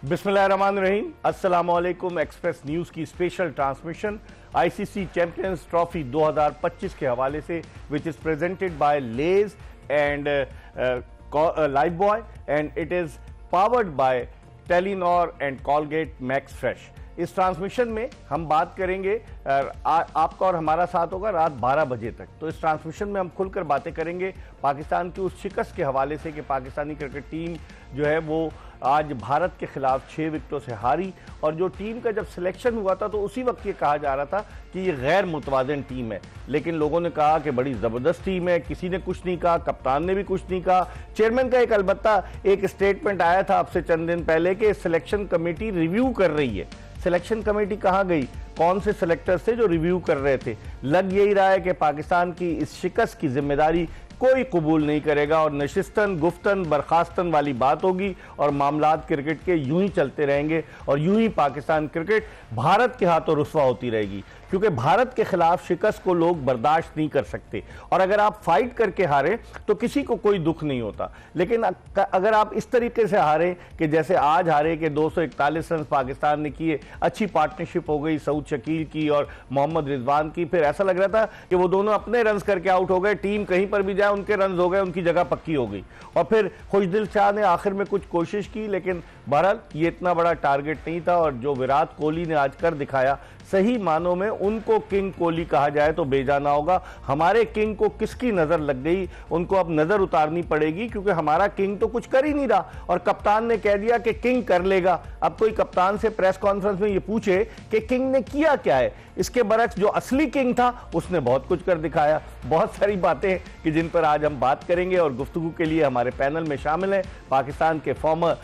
बिस्मिल्लाहिर्रहमानिर्रहीम, अस्सलामुअलैकुम। Express News की special transmission ICC Champions Trophy 2025 के हवाले से which is presented by Lay's and Lifebuoy and it is powered by Telenor and Colgate Max Fresh. इस transmission में हम बात करेंगे, आपका और हमारा साथ होगा रात 12 बजे तक। तो इस ट्रांसमिशन में हम खुलकर बातें करेंगे पाकिस्तान की उस शिकस्त के हवाले से कि पाकिस्तानी क्रिकेट टीम जो है वो आज भारत के खिलाफ 6 विकेटों से हारी। और जो टीम का जब सिलेक्शन हुआ था तो उसी वक्त ये कहा जा रहा था कि ये गैर मुतवाज़िन टीम है, लेकिन लोगों ने कहा कि बड़ी ज़बरदस्त टीम है। किसी ने कुछ नहीं कहा, कप्तान ने भी कुछ नहीं कहा। चेयरमैन का एक अलबत्ता एक स्टेटमेंट आया था आपसे चंद दिन पहले कि सिलेक्शन कमेटी रिव्यू कर रही है। सिलेक्शन कमेटी कहाँ गई? कौन से सिलेक्टर थे जो रिव्यू कर रहे थे? लग यही रहा है कि पाकिस्तान की इस शिकस्त की जिम्मेदारी कोई कबूल नहीं करेगा और नशिस्तन गुफ्तन बर्खास्तन वाली बात होगी और मामलात क्रिकेट के यूं ही चलते रहेंगे और यूं ही पाकिस्तान क्रिकेट भारत के हाथों रुस्वा होती रहेगी, क्योंकि भारत के खिलाफ शिकस्त को लोग बर्दाश्त नहीं कर सकते। और अगर आप फाइट करके हारे तो किसी को कोई दुख नहीं होता, लेकिन अगर आप इस तरीके से हारे कि जैसे आज हारे कि 241 रन पाकिस्तान ने किए, अच्छी पार्टनरशिप हो गई सऊद शकील की और मोहम्मद रिजवान की, फिर ऐसा लग रहा था कि वो दोनों अपने रन करके आउट हो गए, टीम कहीं पर भी जाए उनके रन हो गए, उनकी जगह पक्की हो गई। और फिर खुशदिल शाह ने आखिर में कुछ कोशिश की, लेकिन बहरहाल ये इतना बड़ा टारगेट नहीं था। और जो विराट कोहली ने आज कर दिखाया, सही मानों में उनको किंग कोहली कहा जाए तो बेजाना होगा। हमारे किंग को किसकी नजर लग गई, उनको अब नजर उतारनी पड़ेगी, क्योंकि हमारा किंग तो कुछ कर ही नहीं रहा और कप्तान ने कह दिया कि किंग कर लेगा। अब कोई कप्तान से प्रेस कॉन्फ्रेंस में ये पूछे कि किंग ने किया क्या है, इसके बरक्स जो असली किंग था उसने बहुत कुछ कर दिखाया। बहुत सारी बातें कि जिन पर आज हम बात करेंगे और गुफ्तगू के लिए हमारे पैनल में शामिल हैं पाकिस्तान के former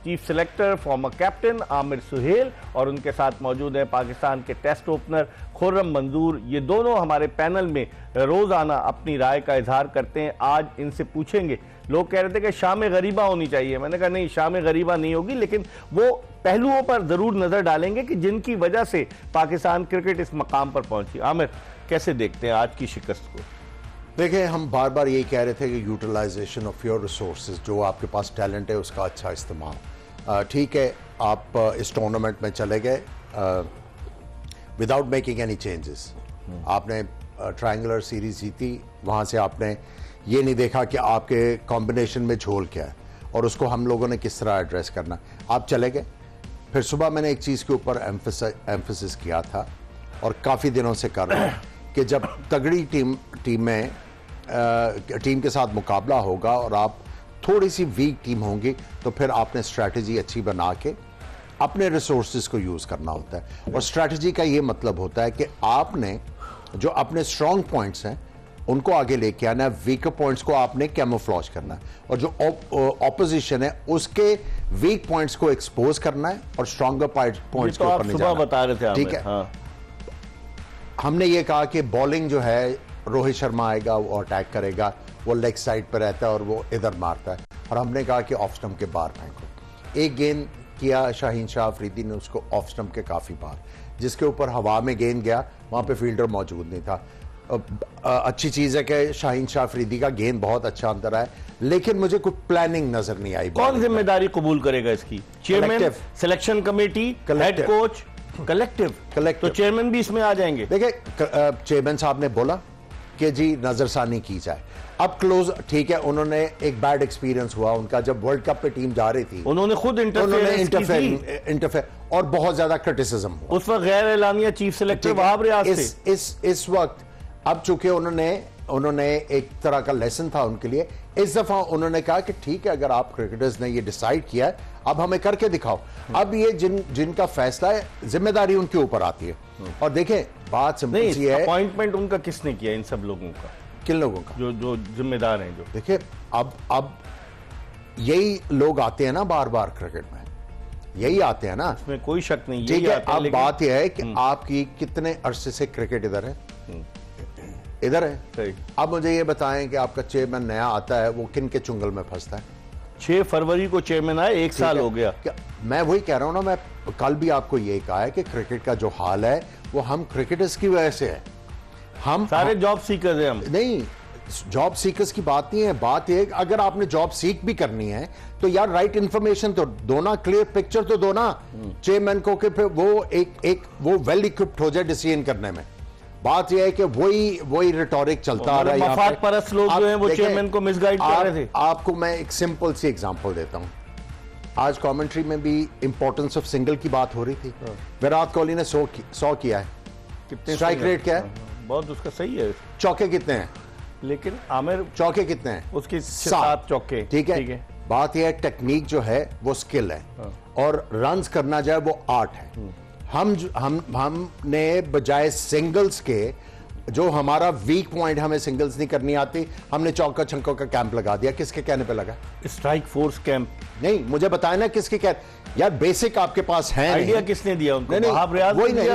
chief selector, former captain Aamir Sohail, और उनके साथ मौजूद है पाकिस्तान के टेस्ट ओपनर खुर्रम मंजूर। ये दोनों हमारे पैनल में रोजाना अपनी राय का इजहार करते हैं। आज इनसे पूछेंगे, लोग कह रहे थे कि शाम गरीबा होनी चाहिए, मैंने कहा नहीं, शाम गरीबा नहीं होगी, लेकिन वो पहलुओं पर जरूर नजर डालेंगे कि जिनकी वजह से पाकिस्तान क्रिकेट इस मकाम पर पहुंची। आमिर, कैसे देखते हैं आज की शिकस्त को? देखिए, हम बार बार यही कह रहे थे कि यूटिलाइजेशन ऑफ योर रिसोर्सेज, जो आपके पास टैलेंट है उसका अच्छा इस्तेमाल। ठीक है, आप इस टूर्नामेंट में चले गए विदाउट मेकिंग एनी चेंजेस। आपने ट्रायंगुलर सीरीज जीती, वहाँ से आपने ये नहीं देखा कि आपके कॉम्बिनेशन में झोल क्या है और उसको हम लोगों ने किस तरह एड्रेस करना। आप चले गए। फिर सुबह मैंने एक चीज़ के ऊपर एम्फसिस किया था और काफ़ी दिनों से कर रहा हूँ कि जब तगड़ी टीम के साथ मुकाबला होगा और आप थोड़ी सी वीक टीम होंगी तो फिर आपने स्ट्रैटेजी अच्छी बना के अपने रिसोर्सेज को यूज़ करना होता है। और स्ट्रैटेजी का ये मतलब होता है कि आपने जो अपने स्ट्रॉन्ग पॉइंट्स हैं उनको आगे लेके आना है, वीकर पॉइंट्स को आपने कैमोफ्लेज करना है और जो ऑपोजिशन है उसके वीक पॉइंट्स को एक्सपोज करना है और स्ट्रॉन्गर पॉइंट्स के ऊपर ले जाना। बता रहे थे, ठीक है। हाँ। हमने ये कहा कि बॉलिंग जो है, रोहित शर्मा आएगा, वो अटैक करेगा, वो लेग साइड पर रहता है और वो इधर मारता है, और हमने कहा कि ऑफ स्टंप के बाहर फेंको। एक गेंद किया शाहीन शाह अफरीदी ने उसको ऑफ स्टंप के काफ़ी बार, जिसके ऊपर हवा में गेंद गया, वहाँ पे फील्डर मौजूद नहीं था। अच्छी चीज़ है कि शाहीन शाह अफरीदी का गेंद बहुत अच्छा अंदर आया, लेकिन मुझे कोई प्लानिंग नजर नहीं आई। कौन जिम्मेदारी कबूल करेगा इसकी? Chairman, selection committee, head coach, collective. तो चेयरमैन भी इसमें आ जाएंगे। देखिए, चेयरमैन साहब ने बोला कि जी नजरसानी की जाए। अब क्लोज, ठीक है, उन्होंने एक बैड एक्सपीरियंस हुआ उनका जब वर्ल्ड कप पे टीम जा रही थी, उन्होंने खुद इंटरफेयर और बहुत ज्यादा क्रिटिसिज्म हुआ। उस वक्त गैर एलानिया चीफ सेलेक्टर वहाब रियाज थे। इस वक्त अब चूंकि उन्होंने एक तरह का लेसन था उनके लिए, इस दफा उन्होंने कहा कि ठीक है, अगर आप क्रिकेटर्स ने ये डिसाइड किया है अब हमें करके दिखाओ। अब ये जिनका फैसला है, जिम्मेदारी उनके ऊपर आती है। और देखें, बात सिंपल सी है, अपॉइंटमेंट उनका किसने किया? इन सब लोगों का, किन लोगों का? जो जिम्मेदार हैं। जो देखिए, अब यही लोग आते हैं ना बार बार क्रिकेट में, यही आते हैं ना, इसमें कोई शक नहीं। ठीक है, अब बात यह है कि आपकी कितने अरसे से क्रिकेट इधर है, इधर है। सही। अब मुझे ये बताएं कि आपका चेयरमैन नया आता है, वो किन के चुंगल में फंसता है? 6 फरवरी को चेयरमैन आए, 1 साल हो गया। मैं वही कह रहा हूं ना, मैं कल भी आपको यही कहा है कि क्रिकेट का जो हाल है वो हम क्रिकेटर्स की वजह से है। हम सारे जॉब सीकर हैं हम। नहीं, जॉब सीकर्स की बात नहीं है, बात ये अगर आपने जॉब सीख भी करनी है तो यार राइट इंफॉर्मेशन तो दो ना, क्लियर पिक्चर तो दो ना चेयरमैन को कि फिर वो एक वो वेल इक्विप्ड हो जाए डिसीजन करने में। बात यह है कि वही रिटोरिक चलता आ रहा है। मफाद परस्त लोग जो हैं वो चेयरमैन को मिसगाइड कर रहे थे। आपको मैं एक सिंपल सी एग्जांपल देता हूं। आज कमेंट्री में भी इंपॉर्टेंस ऑफ सिंगल की बात हो रही थी। विराट कोहली ने 100 किया है, कितने स्ट्राइक रेट क्या है? बहुत उसका सही है। चौके कितने हैं? लेकिन आमिर चौके कितने हैं? उसके 7 चौके। ठीक है, बात यह है टेक्निक जो है वो स्किल है और रन्स करना जाए वो आर्ट है। हमने बजाय सिंगल्स के, जो हमारा वीक पॉइंट, हमें सिंगल्स नहीं करनी आती, हमने चौका छक्कों का कैंप लगा दिया। किसके कहने पे लगा? Strike force camp. नहीं, मुझे बताया ना किसके यार बेसिक आपके पास है। आइडिया किसने दिया उनको? नहीं, वही नहीं,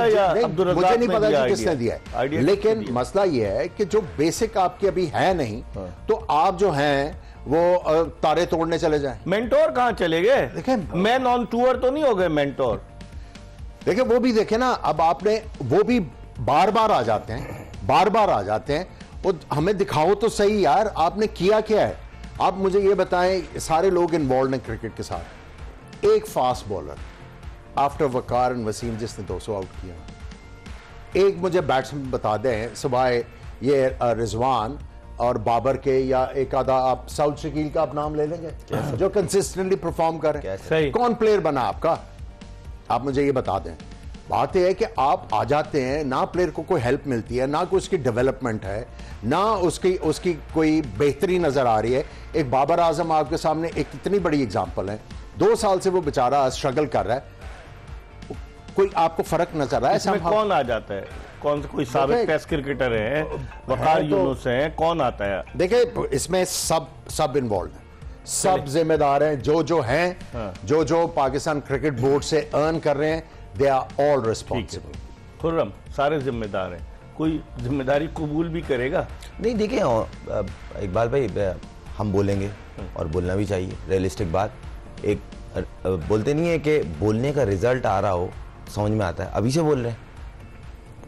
मुझे नहीं पता कि किसने दिया है, लेकिन मसला यह है कि जो बेसिक आपके अभी है नहीं, तो आप जो हैं वो तारे तोड़ने चले जाएं। मेंटोर कहां चले गए? देखिए, मैन ऑन टूर तो नहीं हो गए मेंटोर। देखिए वो भी देखे ना, अब आपने वो भी बार बार आ जाते हैं। वो हमें दिखाओ तो सही यार, आपने किया क्या है? आप मुझे ये बताएं, सारे लोग इन्वॉल्व हैं क्रिकेट के साथ। एक fast bowler after Waqar and Wasim जिसने 200 आउट किया, एक मुझे बैट्समैन बता दें सिवाय ये रिजवान और बाबर के, या एक आधा आप साउथ शकील का आप नाम ले लेंगे जो कंसिस्टेंटली परफॉर्म कर रहे हैं। कौन प्लेयर बना आपका? आप मुझे ये बता दें। बात यह है कि आप आ जाते हैं ना, प्लेयर को कोई हेल्प मिलती है ना, कोई उसकी डेवलपमेंट है ना, उसकी कोई बेहतरी नजर आ रही है। एक बाबर आजम आपके सामने एक इतनी बड़ी एग्जांपल है, 2 साल से वो बेचारा स्ट्रगल कर रहा है, कोई आपको फर्क नजर आया? इसमें कौन आ जाता है? कौन से कोई साबिक टेस्ट क्रिकेटर है, वकार यूनुस है, कौन आता है? देखिए इसमें सब इन्वॉल्व है, सब जिम्मेदार हैं, जो हैं, जो पाकिस्तान क्रिकेट बोर्ड से अर्न कर रहे हैं, they are all responsible. Khurram, सारे जिम्मेदार हैं, कोई जिम्मेदारी कबूल भी करेगा? नहीं, देखिए इकबाल भाई, हम बोलेंगे और बोलना भी चाहिए, रियलिस्टिक बात। एक बोलते नहीं है कि बोलने का रिजल्ट आ रहा हो समझ में आता है, अभी से बोल रहे हैं।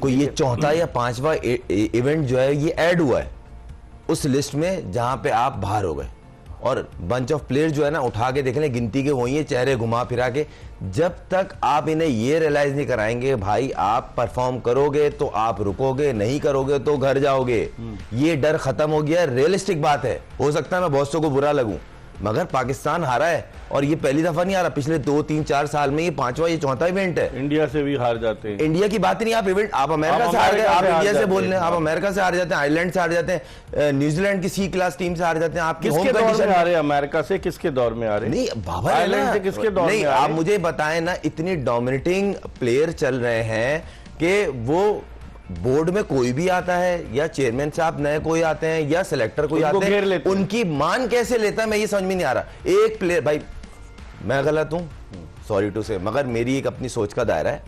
कोई ये चौथा या 5वां इवेंट जो है ये ऐड हुआ है उस लिस्ट में जहां पे आप बाहर हो गए, और बंच ऑफ प्लेयर जो है ना, उठा के देख लें, गिनती के वही है, चेहरे घुमा फिरा के। जब तक आप इन्हें ये रियलाइज नहीं कराएंगे भाई आप परफॉर्म करोगे तो आप रुकोगे, नहीं करोगे तो घर जाओगे, ये डर खत्म हो गया। रियलिस्टिक बात है, हो सकता है मैं बहुत सौ को बुरा लगूं, मगर पाकिस्तान हारा है, और ये पहली दफा नहीं हारा, पिछले 2, 3, 4 साल में ये 5वां, ये चौथा इवेंट है। इंडिया से भी हार जाते हैं। इंडिया की बात नहीं, आप इवेंट, आप अमेरिका से हार गए, आप इंडिया से बोल रहे हैं, आप अमेरिका से हार जाते हैं, आयरलैंड से हार जाते हैं, न्यूजीलैंड की C क्लास टीम से हार जाते हैं। आपके होम कंडीशन आ रहे हैं, अमेरिका से किसके दौर में आ रहे हैं? नहीं बाबा, आयरलैंड से किसके दौर में? आप मुझे बताएं ना, इतनी डोमिनेटिंग प्लेयर चल रहे हैं कि वो बोर्ड में कोई भी आता है, या चेयरमैन साहब नए कोई आते हैं, या सिलेक्टर कोई आते हैं, उनकी मान कैसे लेता है मैं ये समझ में नहीं आ रहा। एक प्लेयर, भाई मैं गलत हूं, सॉरी टू से, मगर मेरी एक अपनी सोच का दायरा है।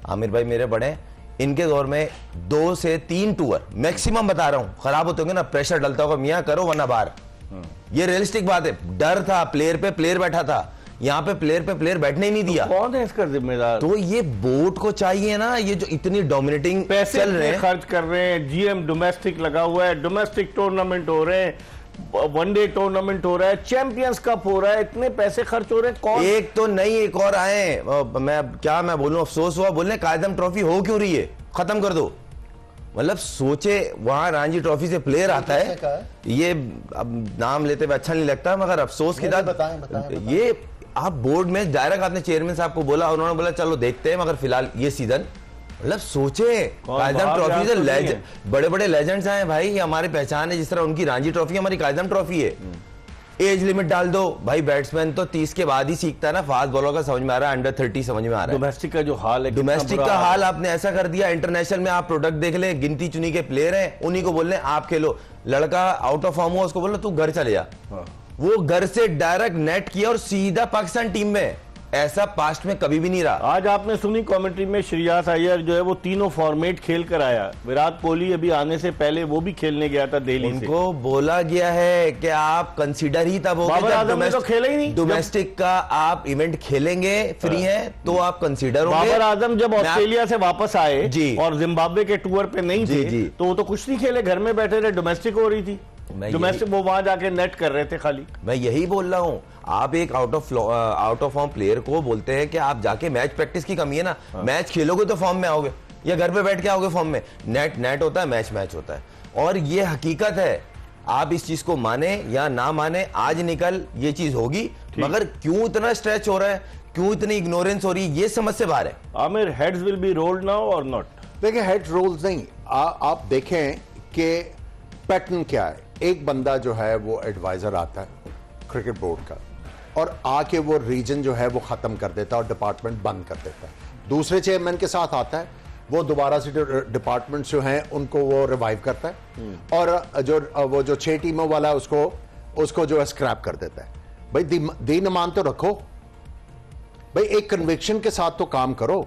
आमिर भाई मेरे बड़े हैं, इनके दौर में 2 से 3 टूर मैक्सिमम बता रहा हूं, खराब होते होंगे ना, प्रेशर डलता होगा, मियां करो वरना बाहर। ये रियलिस्टिक बात है। डर था, प्लेयर पे प्लेयर बैठा था, यहाँ पे प्लेयर बैठने ही नहीं दिया। तो कौन है इसका जिम्मेदार? तो ये बोर्ड को चाहिए ना, ये जो इतनी डोमिनेटिंग पैसे चल रहे हैं, खर्च कर रहे हैं, जीएम डोमेस्टिक लगा हुआ है, डोमेस्टिक टूर्नामेंट हो रहे हैं, वनडे टूर्नामेंट हो रहा है, चैंपियंस कप हो रहा है, इतने पैसे खर्च हो रहे हैं। कौन? एक तो नहीं, एक और आए, मैं बोलूं, अफसोस हुआ, बोलने कायदम ट्रॉफी हो क्यों रही है, खत्म कर दो। मतलब सोचे, वहां रणजी ट्रॉफी से प्लेयर आता है, ये अब नाम लेते हुए अच्छा नहीं लगता, मगर अफसोस की बात, ये आप बोर्ड में डायरेक्ट आपने चेयरमैन साहब को बोला, उन्होंने बोला चलो देखते हैं, मगर फिलहाल ये सीजन, मतलब सोचे, कायदम ट्रॉफी से बड़े बड़े लेजेंड्स आए भाई, हमारी पहचान है, जिस तरह उनकी रणजी ट्रॉफी हमारी कायदम ट्रॉफी है। एज लिमिट डाल दो भाई, बैट्समैन तो 30 के बाद ही सीखता है ना, फास्ट बॉलर का समझ में आ रहा है, अंडर 30 समझ में आ रहा है। डोमेस्टिक का जो हाल है, डोमेस्टिक का हाल आपने ऐसा कर दिया, इंटरनेशनल में आप प्रोडक्ट देख ले, गिनती चुनी के प्लेयर हैं, उन्हीं को बोल रहे आप खेलो, लड़का आउट ऑफ फॉर्म हुआ उसको बोलो तू घर चले जा, वो घर से डायरेक्ट नेट किया और सीधा पाकिस्तान टीम में। ऐसा पास्ट में कभी भी नहीं रहा। आज आपने सुनी कमेंट्री में, श्रेयस अय्यर जो है वो तीनों फॉर्मेट खेल कर आया। विराट कोहली अभी आने से पहले वो भी खेलने गया था दिल्ली से। उनको बोला गया है कि आप कंसीडर ही तब होगा जब तो खेला ही नहीं, डोमेस्टिक का आप इवेंट खेलेंगे, फ्री है तो आप कंसीडर होंगे। बाबर आजम जब ऑस्ट्रेलिया से वापस आए जी, और जिम्बाब्वे के टूर पे नहीं थे, तो वो तो कुछ नहीं खेले, घर में बैठे रहे, डोमेस्टिक हो रही थी। डोमेस्टिक वो वहां जाके नेट कर रहे थे खाली। मैं यही बोल रहा हूँ, आप एक आउट ऑफ फॉर्म प्लेयर को बोलते हैं कि आप जाके मैच प्रैक्टिस की कमी है ना, मैच खेलोगे तो फॉर्म में आओगे, या घर पे बैठ के आओगे फॉर्म में। नेट होता है, मैच होता है, और ये हकीकत है। आप इस चीज को माने या ना माने, आज निकल ये चीज होगी, मगर क्यों इतना स्ट्रेच हो रहा है, क्यों इतनी इग्नोरेंस हो रही है, ये समझ से बाहर है। Aamir, heads will be rolled now और नॉट? देखिए, हेड रोल्स नहीं, आप देखें कि पैटर्न क्या है। एक बंदा जो है वो एडवाइजर आता है क्रिकेट बोर्ड का, और आके वो रीजन जो है वो खत्म कर देता है और डिपार्टमेंट बंद कर देता है। दूसरे चेयरमैन के साथ आता है, वो दोबारा से डिपार्टमेंट जो हैं उनको वो रिवाइव करता है, और जो 6 टीमों वाला है उसको जो है स्क्रैप कर देता है। भाई दीन ईमान तो रखो भाई, एक कन्विक्शन के साथ तो काम करो।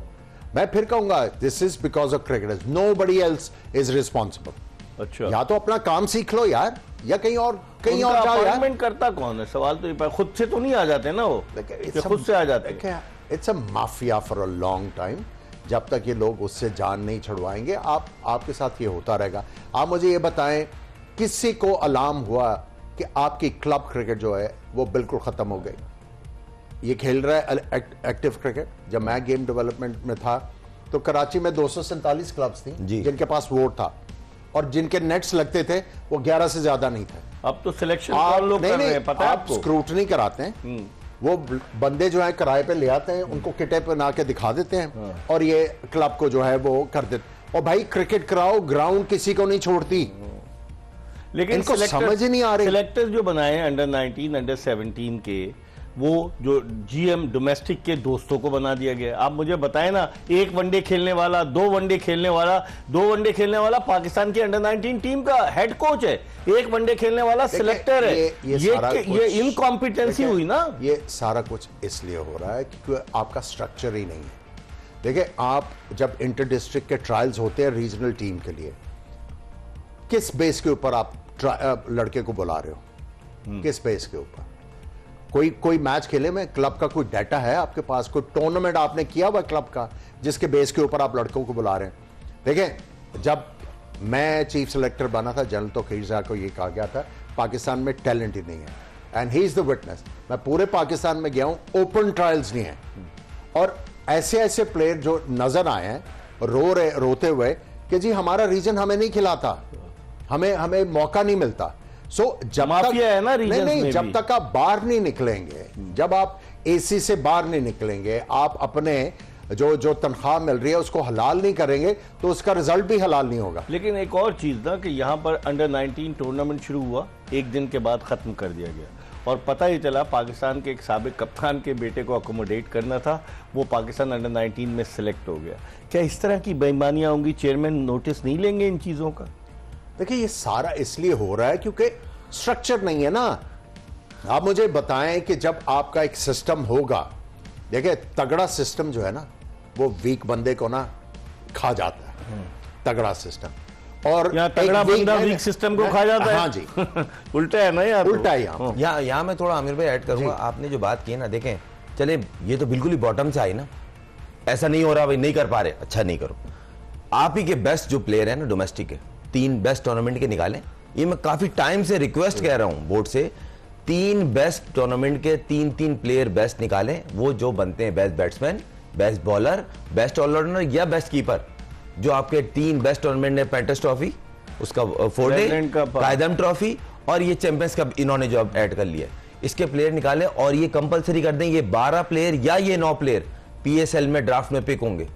मैं फिर कहूंगा, this is because of cricketers, nobody else is responsible. अच्छा, या तो अपना काम सीख लो यार, या कहीं और जाओ यार। अपॉइंटमेंट करता कौन है? सवाल तो ये, खुद से तो नहीं आ जाते ना वो, खुद से आ जाते हैं। It's a mafia for a long time. जब तक ये लोग उससे जान नहीं छुड़वाएंगे, आपके साथ ये होता रहेगा। आप मुझे ये बताएं, किसी को अलार्म हुआ कि आपकी क्लब क्रिकेट जो है वो बिल्कुल खत्म हो गई? ये खेल रहा है एक्टिव क्रिकेट। जब मैं गेम डेवलपमेंट में था तो कराची में 247 क्लब्स थी जिनके पास वोट था, और जिनके नेट्स लगते थे वो 11 से ज्यादा नहीं थे। अब तो सिलेक्शन कौन लोग कर रहे हैं पता है आपको? स्क्रूटनी कराते हैं, वो बंदे जो है किराए पे ले आते हैं, उनको किटे बना के दिखा देते हैं, और ये क्लब को जो है वो कर देते। और भाई क्रिकेट कराओ, ग्राउंड किसी को नहीं छोड़ती। लेकिन इनको समझ ही नहीं आ रही। सिलेक्टर्स जो बनाए हैं अंडर 19, अंडर 17 के, वो जो जीएम डोमेस्टिक के दोस्तों को बना दिया गया। आप मुझे बताएं ना, 1 वनडे खेलने वाला, 2 वनडे खेलने वाला पाकिस्तान की अंडर 19 टीम का हेड कोच है, 1 वनडे खेलने वाला सिलेक्टर है। ये इनकॉम्पिटेंसी हुई ना। ये सारा कुछ इसलिए हो रहा है क्योंकि आपका स्ट्रक्चर ही नहीं है। देखिए, आप जब इंटर डिस्ट्रिक्ट के ट्रायल्स होते हैं रीजनल टीम के लिए, किस बेस के ऊपर आप लड़के को बुला रहे हो? किस बेस के ऊपर? कोई मैच खेले में क्लब का कोई डाटा है आपके पास? कोई टूर्नामेंट आपने किया हुआ क्लब का जिसके बेस के ऊपर आप लड़कों को बुला रहे हैं? देखें, जब मैं चीफ सेलेक्टर बना था, जनरल तौकीर साहब को ये कहा गया था पाकिस्तान में टैलेंट ही नहीं है, and he is the witness. मैं पूरे पाकिस्तान में गया हूं, ओपन ट्रायल्स नहीं है, और ऐसे प्लेयर जो नजर आए हैं रोते हुए कि जी हमारा रीजन हमें नहीं खिलाता, हमें मौका नहीं मिलता। जब तक है ना नहीं, जब तक आप बाहर नहीं निकलेंगे, जब आप एसी से बाहर नहीं निकलेंगे, आप अपने जो तनख्वाह मिल रही है उसको हलाल नहीं करेंगे, तो उसका रिजल्ट भी हलाल नहीं होगा। लेकिन एक और चीज ना कि यहां पर अंडर 19 टूर्नामेंट शुरू हुआ, 1 दिन के बाद खत्म कर दिया गया, और पता ही चला पाकिस्तान के एक साबिक कप्तान के बेटे को अकोमोडेट करना था, वो पाकिस्तान अंडर 19 में सिलेक्ट हो गया। क्या इस तरह की बेईमानियां होंगी? चेयरमैन नोटिस नहीं लेंगे इन चीजों का? देखिए, ये सारा इसलिए हो रहा है क्योंकि स्ट्रक्चर नहीं है ना। आप मुझे बताएं कि जब आपका एक सिस्टम होगा, देखिए तगड़ा सिस्टम जो है ना वो वीक बंदे को ना खा जाता है, तगड़ा सिस्टम। और तगड़ा बंदा वीक सिस्टम को खा जाता है। हाँ जी, उल्टा है ना यार, उल्टा है यहाँ मैं थोड़ा आमिर भाई ऐड करूंगा। आपने जो बात की ना, देखें चले ये तो बिल्कुल ही बॉटम से आई ना, ऐसा नहीं हो रहा भाई, नहीं कर पा रहे, अच्छा नहीं करो। आप ही के बेस्ट जो प्लेयर है ना डोमेस्टिक के, 3 बेस्ट टूर्नामेंट के निकालें। ये मैं काफी टाइम से रिक्वेस्ट कह रहा हूं बोर्ड से, 3 बेस्ट टूर्नामेंट के 3 प्लेयर बेस्ट निकालें, वो जो बनते हैं best batsman, best bowler, best allrounder या बेस्ट कीपर। जो आपके 3 बेस्ट टूर्नामेंट है, पेंटस ट्रॉफी, उसका 4 डे कायदम ट्रॉफी, और ये चैंपियंस कप इन्होंने जो अब ऐड कर लिया, इसके प्लेयर निकालें, और ये कंपलसरी कर दें, ये 12 प्लेयर या ये 9 प्लेयर पीएसएल में ड्राफ्ट में पिक होंगे।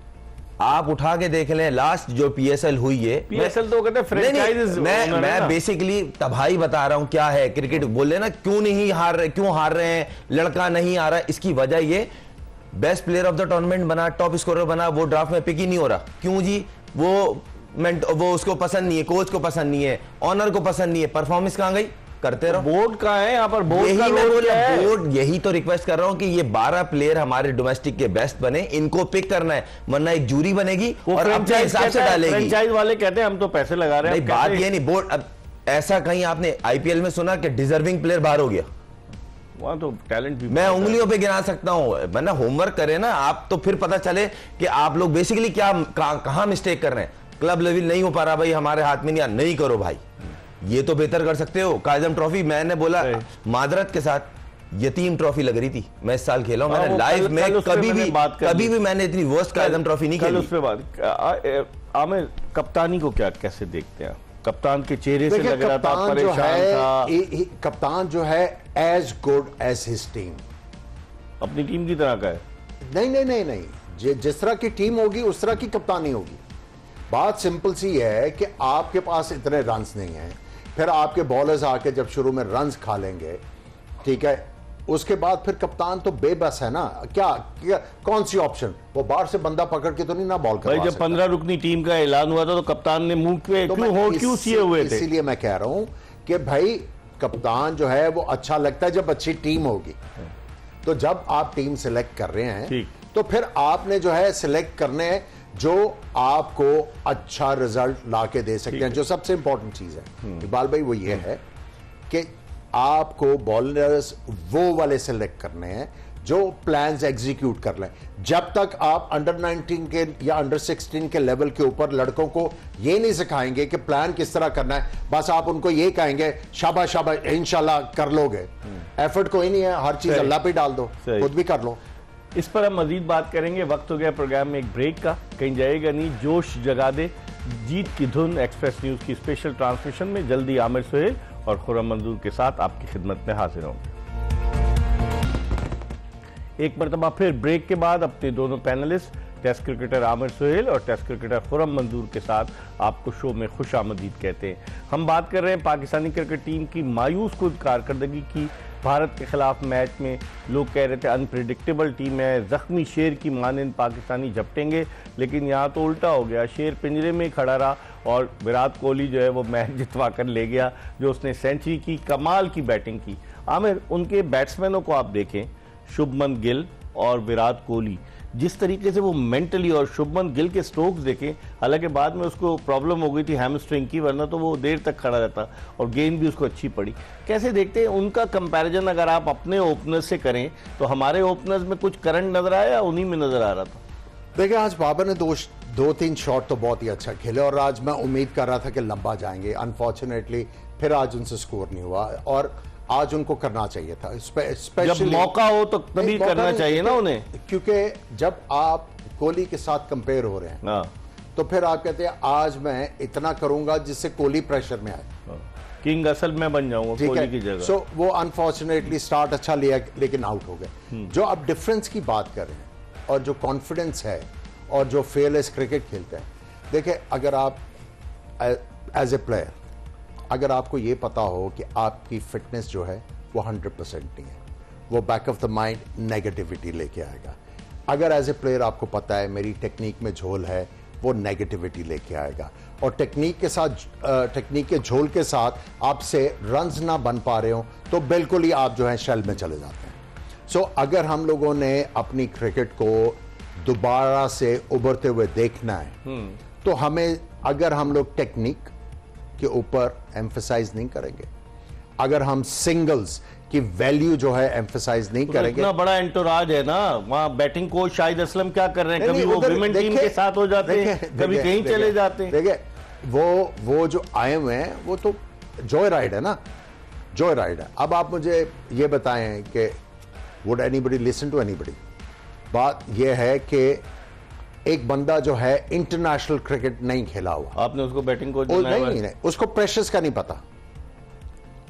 आप उठा के देख लें, लास्ट जो पीएसएल हुई है, पीएसएल तो कहते हैं फ्रेंचाइज। मैं बेसिकली तबाही बता रहा हूं क्या है क्रिकेट। बोले ना क्यों नहीं हार रहे, क्यों हार रहे हैं, लड़का नहीं आ रहा है, इसकी वजह ये best player of the tournament बना, टॉप स्कोरर बना, वो ड्राफ्ट में पिक ही नहीं हो रहा। क्यों जी? वो उसको पसंद नहीं है, कोच को पसंद नहीं है, ऑनर को पसंद नहीं है, परफॉर्मेंस कहां गई? करते रहो। बोर्ड कहां है यहाँ पर? बोर्ड यही तो रिक्वेस्ट कर रहा हूं कि ये 12 प्लेयर हमारे डोमेस्टिक के बेस्ट बने, इनको पिक करना है, वरना एक जूरी बनेगी और अपने हिसाब से डालेगी। फ्रेंचाइज वाले कहते हैं हम तो पैसे लगा रहे हैं। बात ये नहीं, बोर्ड अब ऐसा कहीं आपने आईपीएल में सुना कि डिजर्विंग प्लेयर बाहर हो गया? वहां तो टैलेंट भी मैं उंगलियों पे गिना सकता हूं, वरना होमवर्क करें ना आप, तो फिर पता चले कि आप लोग बेसिकली कहां मिस्टेक कर रहे हैं। क्लब लेवल नहीं हो पा रहा भाई, हमारे हाथ में नहीं करो भाई, ये तो बेहतर कर सकते हो। कायदम ट्रॉफी मैंने बोला मादरत के साथ यतीम ट्रॉफी लग रही थी। मैं इस साल खेला हूं, मैंने लाइव में कभी भी मैंने इतनी वर्स्ट कायदम ट्रॉफी नहीं खेली। उस पे बात आमिर, कप्तानी को क्या कैसे देखते हैं? कप्तान के चेहरे से लग रहा था परेशान था। कप्तान जो है as good as his team, अपनी टीम की तरह का है। नहीं, जिस तरह की टीम होगी उस तरह की कप्तानी होगी। बात सिंपल सी है कि आपके पास इतने रन्स नहीं हैं, फिर आपके बॉलर्स आके जब शुरू में रन्स खा लेंगे, ठीक है, उसके बाद फिर कप्तान तो बेबस है ना। क्या कौन सी ऑप्शन, वो बाहर से बंदा पकड़ के तो नहीं ना बॉल करवा सकता। जब 15 रुकनी टीम का ऐलान हुआ था तो कप्तान ने मुंह पे क्यों सिए हुए थे? इसीलिए मैं कह रहा हूं कि भाई कप्तान जो है वो अच्छा लगता है जब अच्छी टीम होगी। तो जब आप टीम सिलेक्ट कर रहे हैं तो फिर आपने जो है सिलेक्ट करने जो आपको अच्छा रिजल्ट ला के दे सकते हैं, जो सबसे इंपॉर्टेंट चीज है इकबाल भाई, वो ये है कि आपको बॉलर्स वो वाले सिलेक्ट करने हैं जो प्लान्स एग्जीक्यूट कर लें। जब तक आप अंडर 19 के या अंडर 16 के लेवल के ऊपर लड़कों को ये नहीं सिखाएंगे कि प्लान किस तरह करना है, बस आप उनको ये कहेंगे शाबाश शाबाश इंशाल्लाह कर लोगे, एफर्ट कोई नहीं है, हर चीज अल्लाह पे डाल दो, खुद भी कर लो। इस पर हम मजीद बात करेंगे। वक्त हो गया प्रोग्राम में एक ब्रेक का, कहीं जाएगा नहीं। जोश जगा दे जीत की धुन एक्सप्रेस न्यूज की स्पेशल ट्रांसमिशन में जल्दी आमिर सुहेल और खुर्रम मंजूर के साथ आपकी खिदमत में हाजिर होंगे। एक मरतबा फिर ब्रेक के बाद अपने दोनों panelist test cricketer Aamir Sohail और टेस्ट क्रिकेटर खुर्रम मंजूर के साथ आपको शो में खुश आमदीद कहते हैं। हम बात कर रहे हैं पाकिस्तानी क्रिकेट टीम की मायूस कुन कारकर्दगी की। भारत के खिलाफ मैच में लोग कह रहे थे अनप्रिडिक्टेबल टीम है, जख्मी शेर की मानंद पाकिस्तानी झपटेंगे, लेकिन यहाँ तो उल्टा हो गया। शेर पिंजरे में खड़ा रहा और विराट कोहली जो है वो मैच जितवा कर ले गया, जो उसने सेंचुरी की, कमाल की बैटिंग की। आमिर, उनके बैट्समैनों को आप देखें, शुभमन गिल और विराट कोहली, जिस तरीके से वो मेंटली, और शुभमन गिल के स्ट्रोक्स देखें, हालांकि बाद में उसको प्रॉब्लम हो गई थी हैमस्ट्रिंग की, वरना तो वो देर तक खड़ा रहता और गेंद भी उसको अच्छी पड़ी। कैसे देखते हैं उनका कंपैरिजन अगर आप अपने ओपनर्स से करें तो हमारे ओपनर्स में कुछ करंट नजर आया, उन्हीं में नजर आ रहा था? देखिए, आज बाबर ने दो तीन शॉट तो बहुत ही अच्छा खेले और आज मैं उम्मीद कर रहा था कि लंबा जाएंगे। अनफॉर्चुनेटली फिर आज उनसे स्कोर नहीं हुआ और आज उनको करना चाहिए था। जब मौका हो तो तभी करना चाहिए ना उन्हें, क्योंकि जब आप कोहली के साथ कंपेयर हो रहे हैं तो फिर आप कहते हैं आज मैं इतना करूंगा जिससे कोहली प्रेशर में आए, किंग असल में बन जाऊंगा कोहली की जगह। सो वो अनफॉर्चुनेटली स्टार्ट अच्छा लिया लेकिन आउट हो गए। जो आप डिफरेंस की बात कर रहे हैं और जो कॉन्फिडेंस है और जो फेयरलेस क्रिकेट खेलते हैं, देखिए अगर आप एज ए प्लेयर अगर आपको ये पता हो कि आपकी फिटनेस जो है वो 100% नहीं है, वो back of the mind negativity लेके आएगा। अगर एज ए प्लेयर आपको पता है मेरी टेक्निक में झोल है, वो नेगेटिविटी लेके आएगा। और टेक्निक के साथ टेक्निक के झोल के साथ आपसे रन्स ना बन पा रहे हो तो बिल्कुल ही आप जो है शेल में चले जाते हैं। सो अगर हम लोगों ने अपनी क्रिकेट को दोबारा से उभरते हुए देखना है तो हमें, अगर हम लोग टेक्निक के ऊपर एम्फसाइज नहीं करेंगे, अगर हम सिंगल्स की वैल्यू जो है एम्फसाइज नहीं करेंगे। इतना बड़ा एंटोराज है ना वहां, बैटिंग कोच शाहिद असलम क्या कर रहे हैं, कभी वो विमेन टीम के साथ हो जाते हैं, कभी कहीं चले जाते हैं। देखिए वो जो आए हुए हैं वो तो जॉय राइड है ना, जॉय राइड है। अब आप मुझे ये बताएं कि would anybody listen to anybody? बात यह है कि एक बंदा जो है इंटरनेशनल क्रिकेट नहीं खेला हुआ, आपने उसको बैटिंग कोच नहीं, उसको प्रेशर्स का नहीं पता,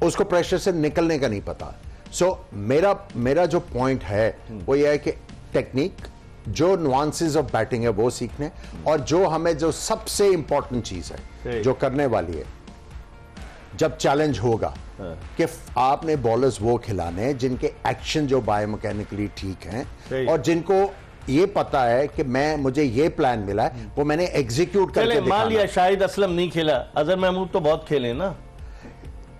उसको प्रेशर से निकलने का नहीं पता। सो मेरा जो पॉइंट है वो ये है कि टेक्निक, जो नुआंसेस ऑफ बैटिंग है वो सीखने, और जो हमें जो सबसे इंपॉर्टेंट चीज है जो करने वाली है जब चैलेंज होगा कि आपने बॉलर्स वो खिलाने जिनके एक्शन जो बायोमैकेनिकली ठीक हैं और जिनको ये पता है कि मुझे ये प्लान मिला है वो मैंने एग्जीक्यूट करके दिखाना। मान लिया शाहिद असलम नहीं खेला, अजहर महमूद तो बहुत खेले ना,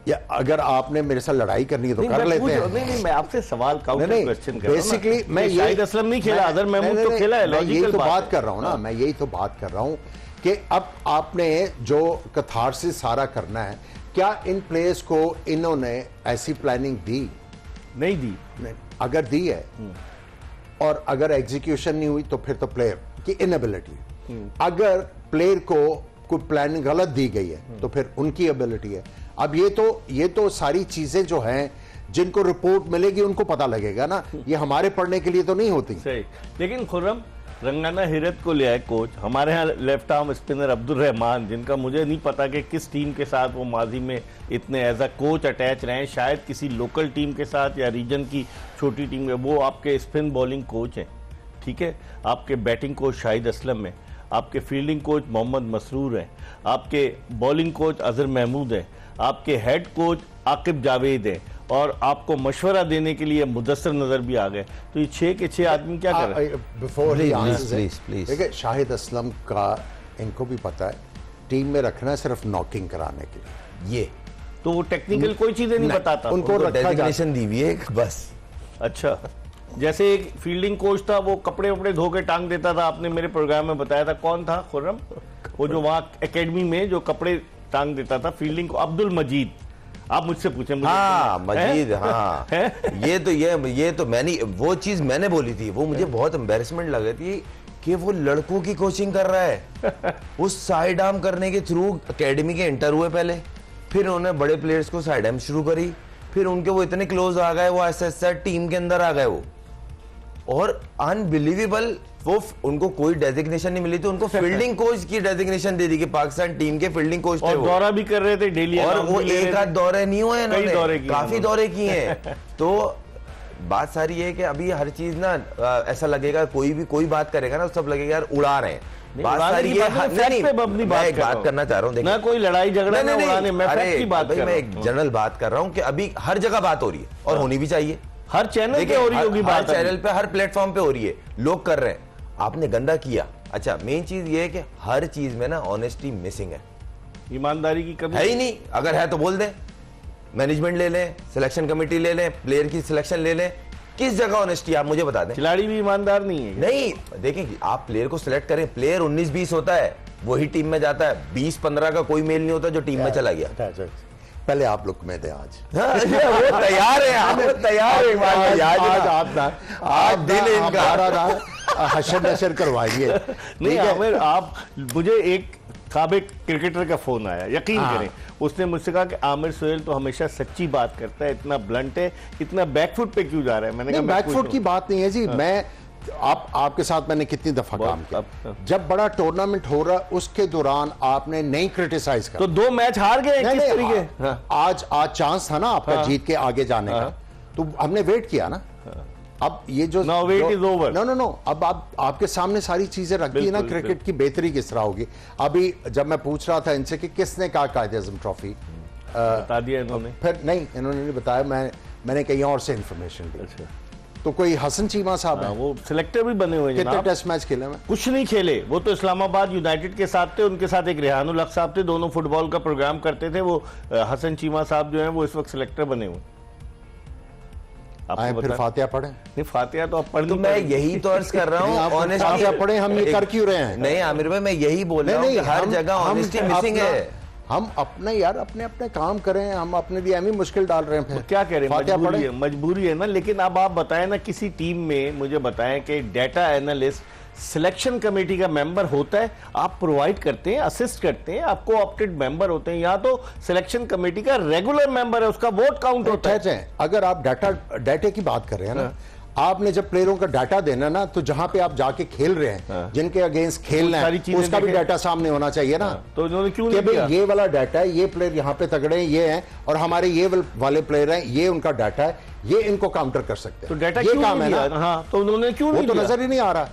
या अगर आपने मेरे साथ लड़ाई करनी है तो कर लेते हैं। नहीं, मैं आपसे सवाल काउंटर क्वेश्चन कर रहा हूं। बेसिकली मैं शाहिद असलम नहीं खेला, अजहर महमूद तो खेला है, यही तो बात कर रहा हूं ना, मैं यही तो बात कर रहा हूं कि अब आपने जो कैथारसिस सारा करना है, क्या इन प्लेयर्स को इन्होंने ऐसी प्लानिंग दी? नहीं दी। अगर दी है और अगर एग्जीक्यूशन नहीं हुई तो फिर तो प्लेयर की इनएबिलिटी। अगर प्लेयर को कोई प्लानिंग गलत दी गई है तो फिर उनकी एबिलिटी है। अब ये तो सारी चीजें जो हैं जिनको रिपोर्ट मिलेगी उनको पता लगेगा ना, ये हमारे पढ़ने के लिए तो नहीं होती। सही, लेकिन खुर्रम रंगाना हिरत को ले आए कोच, हमारे यहाँ left arm spinner Abdul Rahman, जिनका मुझे नहीं पता कि किस टीम के साथ वो माजी में इतने एज अ कोच अटैच रहे हैं, शायद किसी लोकल टीम के साथ या रीजन की छोटी टीम में। वो आपके स्पिन बॉलिंग कोच हैं, ठीक है, आपके बैटिंग कोच शाहिद असलम है, आपके फील्डिंग कोच मोहम्मद मसरूर हैं, आपके बॉलिंग कोच अजहर महमूद हैं, आपके हेड कोच आकिब जावेद हैं, और आपको मशवरा देने के लिए मुदस्सर नजर भी आ गए। तो ये 6 के 6 आदमी क्या कर रहे हैं? बिफोर प्लीज देखिए, शाहिद असलम का इनको भी पता है टीम में रखना है सिर्फ नॉकिंग कराने के लिए, ये तो वो टेक्निकल कोई चीजें नहीं बताता, उनको डेजिग्नेशन दी हुई है बस। अच्छा, जैसे एक फील्डिंग कोच था, वो कपड़े वपड़े धो के टांग देता था, आपने मेरे प्रोग्राम में बताया था, कौन था खुर्रम? वो जो वहाँ एकेडमी में जो कपड़े टांग देता था फील्डिंग को, अब्दुल मजीद। आप मुझसे पूछे, मुझे हाँ मजीद, हाँ ये तो मैंने वो चीज मैंने बोली थी, वो मुझे बहुत एम्बेरसमेंट लग रही थी कि वो लड़कों की कोचिंग कर रहा है। उस साइड आर्म करने के थ्रू एकेडमी के इंटर हुए पहले, फिर उन्होंने बड़े प्लेयर्स को साइड आर्म शुरू करी, फिर उनके वो इतने क्लोज आ गए, वो ऐसा टीम के अंदर आ गए वो, और अनबिलीवेबल, वो उनको कोई डेजिग्नेशन नहीं मिली थी, उनको फील्डिंग कोच की डेजिग्नेशन दे दी कि पाकिस्तान टीम के फील्डिंग कोच थे, और दौरा भी कर रहे थे डेली, और वो एक आध दौरे नहीं हुए इन्होंने, काफी दौरे किए हैं। तो बात सारी है कि अभी हर चीज ना ऐसा लगेगा, कोई बात करेगा ना, सब लगेगा यार उड़ा रहे हैं। बात सारी है, मैं एक बात करना चाह रहा हूँ, ना कोई लड़ाई झगड़ा ना उड़ाने, मैं फैक्ट की बात कर रहा हूं। मैं एक जनरल बात कर रहा हूँ कि अभी हर जगह बात हो रही है और होनी भी चाहिए, हर चैनल पे हो रही होगी बात, हर चैनल पे, हर प्लेटफॉर्म पे हो रही है, लोग कर रहे हैं। आपने गंदा किया, अच्छा मेन चीज ये है कि हर चीज में ना ऑनेस्टी मिसिंग है, ईमानदारी की कमी है ही नहीं। अगर है तो बोल दें, मैनेजमेंट ले लें, सिलेक्शन कमेटी ले लें, प्लेयर की सिलेक्शन ले लें, किस जगह ऑनेस्टी आप मुझे बता दें। खिलाड़ी भी ईमानदार नहीं है। नहीं, देखें आप प्लेयर को सिलेक्ट करें, प्लेयर 19-20 होता है, वही टीम में जाता है, 20-15 का कोई मेल नहीं होता जो टीम में चला गया। पहले आप लोग में थे आज। वो तैयार है, आप तैयार है, आज दिन इनका हशर नशर करवाइए। नहीं आमिर, आप मुझे एक साबिक क्रिकेटर का फोन आया, यकीन करें, उसने मुझसे कहा कि आमिर सोहेल तो हमेशा सच्ची बात करता है, इतना ब्लंट है, इतना बैकफुट पे क्यों जा रहा है? मैंने कहा बैकफुट की बात नहीं है जी, मैं आपके साथ मैंने कितनी दफा काम किया, जब बड़ा टूर्नामेंट हो रहा उसके दौरान आपने नहीं क्रिटिसाइज कर, तो 2 मैच हार गए किस तरीके। आज चांस था ना आपका जीत के आगे जाने का, तो हमने वेट किया ना। अब ये जो now wait is over, no, अब आपके सामने सारी चीजें रख दी ना, क्रिकेट की बेहतरी किस तरह होगी। अभी जब मैं पूछ रहा था इनसे कि किसने कहा कायदे-ए-आज़म ट्रॉफी, बता दिया इन्होंने, फिर नहीं, इन्होंने नहीं बताया, मैंने कहीं और से इंफॉर्मेशन ली। अच्छा, तो कोई हसन चीमा साहब है, वो सिलेक्टर भी बने हुए हैं, कितने टेस्ट मैच खेले में? कुछ नहीं खेले, वो तो इस्लामाबाद यूनाइटेड के साथ थे, उनके साथ एक रेहानुल हक साहब थे, दोनों फुटबॉल का प्रोग्राम करते थे। वो हसन चीमा साहब जो हैं वो इस वक्त सिलेक्टर बने हुए। आए फिर फातिहा पढ़े? नहीं, फातिहा तो आप पढ़, तो मैं यही तो अर्ज कर रहा हूँ, फातिहा पढ़े, हम ये कर क्यों रहे हैं? नहीं आमिर भाई, मैं यही बोल रहा हूँ कि हर जगह ऑनेस्टी मिसिंग है। हम अपने यार अपने काम करें, हम अपने लिए हमें मुश्किल डाल रहे हैं। फिर क्या करें, मजबूरी है ना। लेकिन अब आप बताएं ना, किसी टीम में मुझे बताएं कि डेटा एनालिस्ट सिलेक्शन कमेटी का मेंबर होता है, आप प्रोवाइड करते हैं, असिस्ट करते हैं, आपको ऑप्टेड मेंबर होते हैं, यहाँ तो सिलेक्शन कमेटी का रेगुलर मेंबर है, उसका वोट काउंट होता है। अगर आप डाटा की बात कर रहे हैं ना, आपने जब प्लेयरों का डाटा देना ना, तो जहां पे आप जाके खेल रहे हैं, जिनके अगेंस्ट खेलना है, उसका भी डाटा सामने होना चाहिए ना। तो उन्होंने क्यों नहीं किया? ये वाला डाटा है, ये प्लेयर यहाँ पे तगड़े हैं, ये हैं, और हमारे ये वाले प्लेयर हैं, ये उनका डाटा है, ये इनको काउंटर कर सकते हैं। तो डाटा ये काम है ना। हाँ, तो उन्होंने क्यों नहीं, वो तो नजर ही नहीं आ रहा।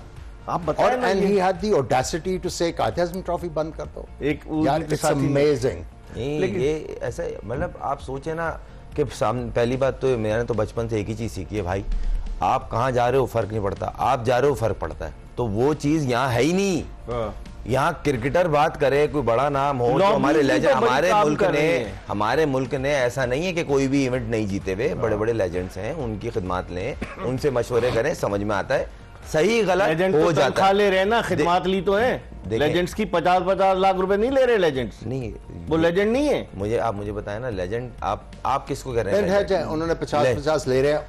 आप बताएं ना। And he had the audacity to say Quaid-e-Azam trophy बंद कर दो। यार इट्स अमेजिंग। लेकिन ये ऐसा, मतलब आप सोचे ना कि सामने, पहली बात तो मैंने तो बचपन से एक ही चीज सीखी है भाई, आप कहाँ जा रहे हो फर्क नहीं पड़ता, आप जा रहे हो फर्क पड़ता है। तो वो चीज यहाँ है ही नहीं। यहाँ क्रिकेटर बात करे, कोई बड़ा नाम हो, तो हमारे लेजेंड, हमारे मुल्क ने ऐसा नहीं है कि कोई भी इवेंट नहीं जीते हुए, बड़े बड़े लेजेंड्स हैं, उनकी खिदमत लें, उनसे मशवरे करें, समझ में आता है सही गलत हो जाता है। ले रहे ना, खिदमत ली तो है, लेजेंड्स की 50-50 लाख रुपए नहीं ले रहे लेजेंड्स। नहीं, वो लेजेंड नहीं है। आप मुझे बताएं ना, लेजेंड आप किसको कह रहे हैं? उन्होंने 50-50 ले रहे हैं,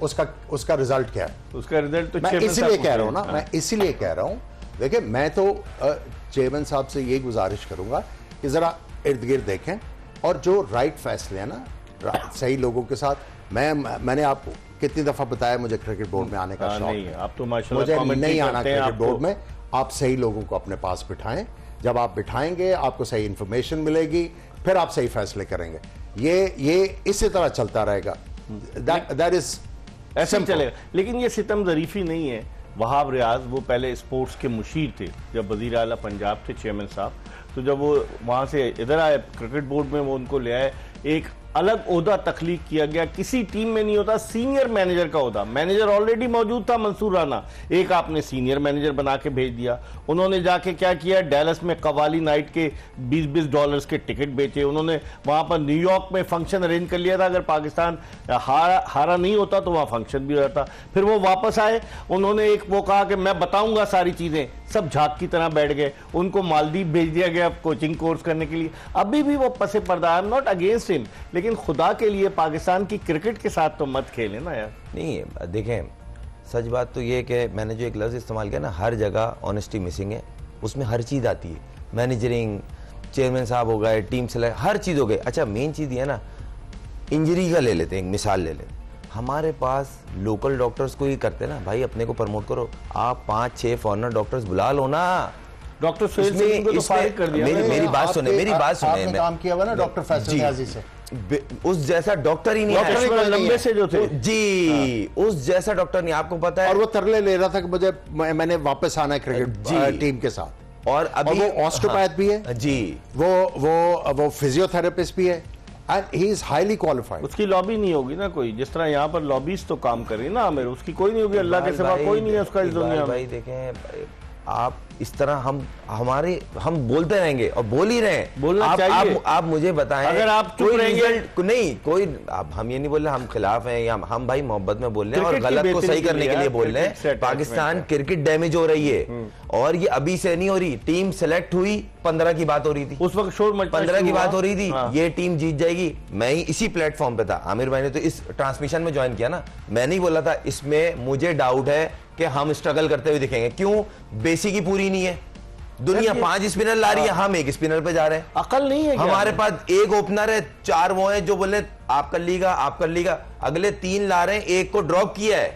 उसका रिजल्ट क्या है? उसका रिजल्ट तो मैं इसीलिए कह रहा हूँ ना, मैं इसीलिए कह रहा हूँ। देखिए, मैं तो चेयरमैन साहब से ये गुजारिश करूंगा कि जरा इर्द गिर्द देखें, और जो राइट फैसले हैं ना सही लोगों के साथ। मैंने आपको कितनी दफा बताया मुझे क्रिकेट बोर्ड में आने का शौक नहीं है। आप तो माशाल्लाह मुझे नहीं आना क्रिकेट आपको। बोर्ड में। आप सही लोगों को अपने पास बिठाएं, जब आप बिठाएंगे आपको सही इंफॉर्मेशन मिलेगी, फिर आप सही फैसले करेंगे। ये इसी तरह चलता रहेगा। दैट इज ऐसे ही चलेगा। लेकिन ये सितम ज़रीफी नहीं है। वहाब रियाज वो पहले स्पोर्ट्स के मुशीर थे, जब वज़ीर आला पंजाब थे चेयरमैन साहब, तो जब वो वहाँ से इधर आए क्रिकेट बोर्ड में, वो उनको ले आए, एक अलग ओहदा तख्लीक किया गया। किसी टीम में नहीं होता सीनियर मैनेजर का ओहदा। मैनेजर ऑलरेडी मौजूद था मंसूर राना, एक आपने सीनियर मैनेजर बना के भेज दिया। उन्होंने जाके क्या किया, डैलस में कवाली नाइट के $20 के टिकट बेचे। उन्होंने वहां पर न्यूयॉर्क में फंक्शन अरेंज कर लिया था, अगर पाकिस्तान हारा नहीं होता तो वहां फंक्शन भी रहता। फिर वो वापस आए, उन्होंने एक वो कहा कि मैं बताऊंगा सारी चीजें, सब झाग की तरह बैठ गए। उनको मालदीव भेज दिया गया कोचिंग कोर्स करने के लिए। अभी भी वो पसे पर्दा, I am not against him, लेकिन खुदा के लिए पाकिस्तान की क्रिकेट के साथ तो मत खेलें ना यार। नहीं देखें, सच बात तो ये है कि मैंने जो एक लफ्ज़ इस्तेमाल किया ना, हर जगह ऑनेस्टी मिसिंग है। उसमें हर चीज़ आती है, मैनेजरिंग, चेयरमैन साहब हो गए, टीम सेलेक्ट, हर चीज़ हो गई। अच्छा मेन चीज़ ये है ना, इंजरी का ले लेते हैं, एक मिसाल ले लेते हैं। हमारे पास लोकल डॉक्टर्स को ही करते ना, भाई अपने को प्रमोट करो, आप 5-6 फॉरेनर डॉक्टर्स बुला लो ना। डॉक्टर सुहेल सलीम को तो फारिग कर दिया। मेरी बात सुने, मेरी बात सुने। आपने काम किया हुआ ना डॉक्टर फैसल गाजी से, उस जैसा डॉक्टर ही नहीं है, लंबे से जो थे जी, उस जैसा डॉक्टर नहीं, आपको पता है। और वो तरले ले रहा था कि मैंने वापस आना है क्रिकेट टीम के साथ। और अभी वो ऑस्टियोपैथ भी है जी, वो फिजियोथेरेपिस्ट भी है, and he is highly qualified. उसकी लॉबी नहीं होगी ना कोई, जिस तरह यहाँ पर लॉबीज तो काम कर रही है ना आमिर, उसकी कोई नहीं होगी। अल्लाह के सिवा कोई नहीं है उसका इस दुनिया में। भाई देखें, आप इस तरह हम बोलते रहेंगे और बोल ही रहे हैं। बोलना चाहिए। आप मुझे बताएं, अगर आप चुप रहेंगे नहीं कोई, हम ये नहीं बोल रहे हम खिलाफ हैं, या हम भाई मोहब्बत में बोल रहे हैं और गलत को सही करने के लिए बोल रहे हैं। पाकिस्तान क्रिकेट डैमेज हो रही है, और ये अभी से नहीं हो रही। टीम सेलेक्ट हुई, 15 की बात हो रही थी, उस वक्त शोर 15 की बात हो रही थी। ये टीम जीत जाएगी। मैं ही इसी प्लेटफॉर्म पे था, आमिर भाई ने तो इस ट्रांसमिशन में ज्वाइन किया ना, मैंने ही बोला था इसमें मुझे डाउट है कि हम स्ट्रगल करते हुए दिखेंगे। क्यों? बेसिक ही पूरी नहीं है। दुनिया 5 स्पिनर ला रही है, हम 1 स्पिनर पे जा रहे हैं। अकल नहीं है हमारे पास 1 ओपनर है, 4 वो है जो बोले आप कर लीगा, अगले 3 ला रहे हैं, 1 को ड्रॉप किया है।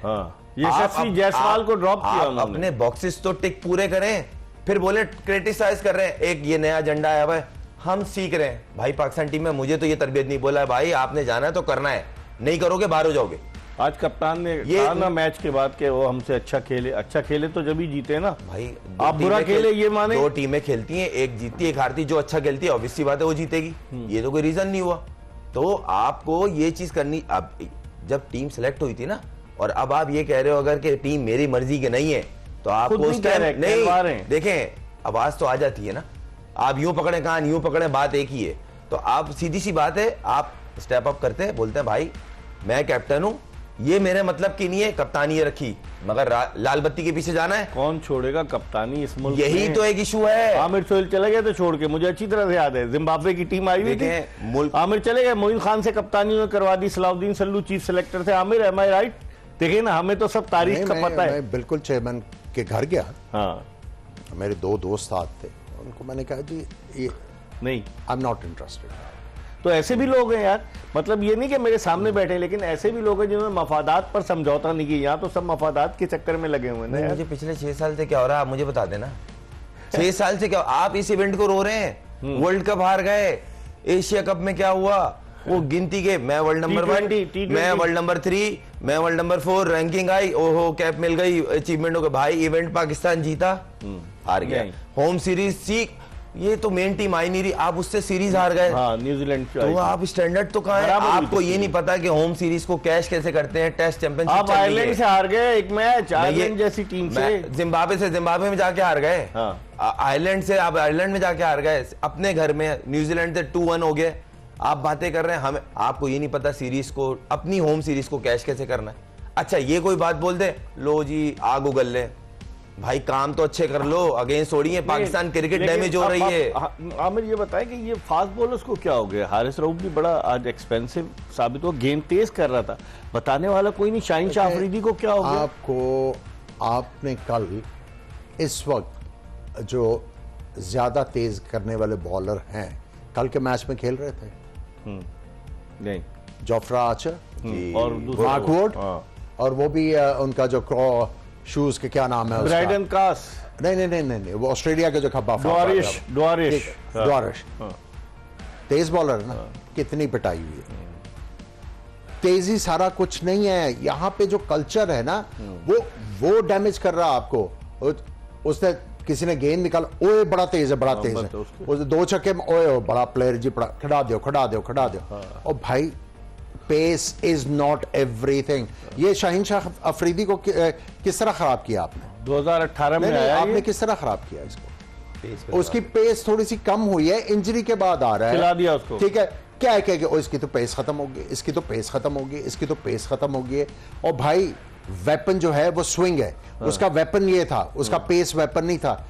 यशस्वी जायसवाल को ड्रॉप किया उन्होंने। अपने बॉक्सेस तो टिक पूरे करें, फिर बोले क्रिटिसाइज कर रहे हैं। एक ये नया एजेंडा आया हुआ है, हम सीख रहे हैं। भाई पाकिस्तान टीम में मुझे तो ये तरबियत नहीं बोला है, भाई आपने जाना है तो करना है, नहीं करोगे बाहर हो जाओगे। आज कप्तान ने कहा ना मैच के बाद के वो हमसे अच्छा खेले तो जब ही जीते ना भाई। आप बुरा खेले ये माने। 2 टीमें खेलती हैं, एक जीतती है, एक हारती। जो अच्छा खेलती है ऑब्वियस सी बात है वो जीतेगी, ये तो कोई रीजन नहीं हुआ। तो आपको ये चीज करनी, अब जब टीम सेलेक्ट हुई थी ना, और अब आप ये कह रहे हो अगर कि टीम मेरी मर्जी की नहीं है, तो आपको उस टाइम नहीं, देखें आवाज तो आ जाती है ना। आप यूं पकड़े कान, यूं पकड़े, बात एक ही है। तो आप सीधी सी बात है, आप स्टेप अप करते हैं, बोलते हैं भाई मैं कैप्टन हूं, ये मेरे मतलब की नहीं है, कप्तानी ये रखी, मगर लाल बत्ती के पीछे जाना है। कौन छोड़ेगा कप्तानी इस मुल्क यही में? तो एक इशू है। आमिर सोहेल चले गए तो छोड़ के, मुझे अच्छी तरह से याद है जिम्बाब्वे की टीम आई हुई थी, आमिर चले गए, मोइन खान से कप्तानी में करवा दी, सलाउद्दीन सल्लू चीफ सेलेक्टर थे। आमिर एम आई राइट? देखिए ना, हमें तो सब तारीख का पता है। मैं बिल्कुल चेयरमैन के घर गया, हाँ मेरे 2 दोस्त साथ थे, उनको मैंने कहा जी ये नहीं, आई एम नॉट इंटरेस्टेड। तो ऐसे भी लोग हैं यार, मतलब ये नहीं कि मेरे सामने बैठे, लेकिन ऐसे भी लोग हैं जिन्होंने मफादात पर समझौता नहीं किया। यहाँ तो सब मफादात के चक्कर में लगे हुए हैं। मुझे पिछले 6 साल से क्या हो रहा है आप मुझे बता देना। 6 साल से क्या, आप इस इवेंट को रो रहे हैं। वर्ल्ड कप हार गए, एशिया कप में क्या हुआ, वो गिनती के, मैं वर्ल्ड नंबर 1, मैं वर्ल्ड नंबर 3, मैं वर्ल्ड नंबर 4, रैंकिंग आई, ओहो कैप मिल गई, अचीवमेंट हो गया। भाई इवेंट पाकिस्तान जीता, हार गया। होम सीरीज सीख, ये तो मेन टीम आई नहीं रही, आप उससे सीरीज हार गए। हाँ, न्यूजीलैंड तो आप स्टैंडर्ड तो कहाँ है? आपको ये नहीं पता कि होम सीरीज को कैश कैसे करते हैं, टेस्ट चैंपियनशिप। आप आयरलैंड से हार गए एक मैच, आयरलैंड जैसी टीम से। जिम्बाब्वे में जाके हार गए। आयरलैंड से आप आयरलैंड में जाके हार गए, अपने घर में न्यूजीलैंड से 2-1 हो गए। आप बातें कर रहे हैं, हमें आपको ये नहीं पता सीरीज को, अपनी होम सीरीज को कैश कैसे करना है। अच्छा ये कोई बात बोल दे, लो जी आग उगल ले, भाई काम तो अच्छे कर लो, अगेंस्ट छोड़िए, पाकिस्तान क्रिकेट डैमेज हो रही है। आमिर ये बताएं कि ये फास्ट बॉलर्स को क्या हो गया? हारिस रऊफ भी बड़ा आज एक्सपेंसिव साबित हुआ, गेंद तेज कर रहा था, बताने वाला कोई नहीं। शाहीन शाह अफरीदी को क्या हो गया? आपने कल इस वक्त जो ज्यादा तेज करने वाले बॉलर हैं, कल के मैच में खेल रहे थे, नहीं जोफ्रा आर्चर और दूसरा मार्क वुड, हाँ। और वो भी उनका जो शूज के क्या नाम है उसका? ब्राइडन कास, नहीं, वो ऑस्ट्रेलिया के जो खब्बा डोरिश तेज बॉलर है ना, कितनी पिटाई हुई है। तेजी सारा कुछ नहीं है, यहाँ पे जो कल्चर है ना वो डैमेज कर रहा है आपको। उसने किसी ने गेंद निकाला, ओए बड़ा तेज है, बड़ा तेज है, उसने 2 छक्के में ओए बड़ा प्लेयर जी, बड़ा खड़ा दो। और भाई पेस इज नॉट एवरीथिंग। ये शाहीन शाह अफरीदी को किस तरह खराब किया आपने? 2018 में आया आपने किस तरह खराब किया इसको? उसकी पेस थोड़ी सी कम हुई है, इंजरी के बाद आ रहा है, खिला दिया उसको। ठीक है, क्या है कि इसकी तो पेस खत्म होगी, इसकी तो पेस खत्म होगी, इसकी तो पेस खत्म होगी। और भाई वेपन जो है वो स्विंग है, उसका वेपन ये था, उसका पेस वेपन नहीं था।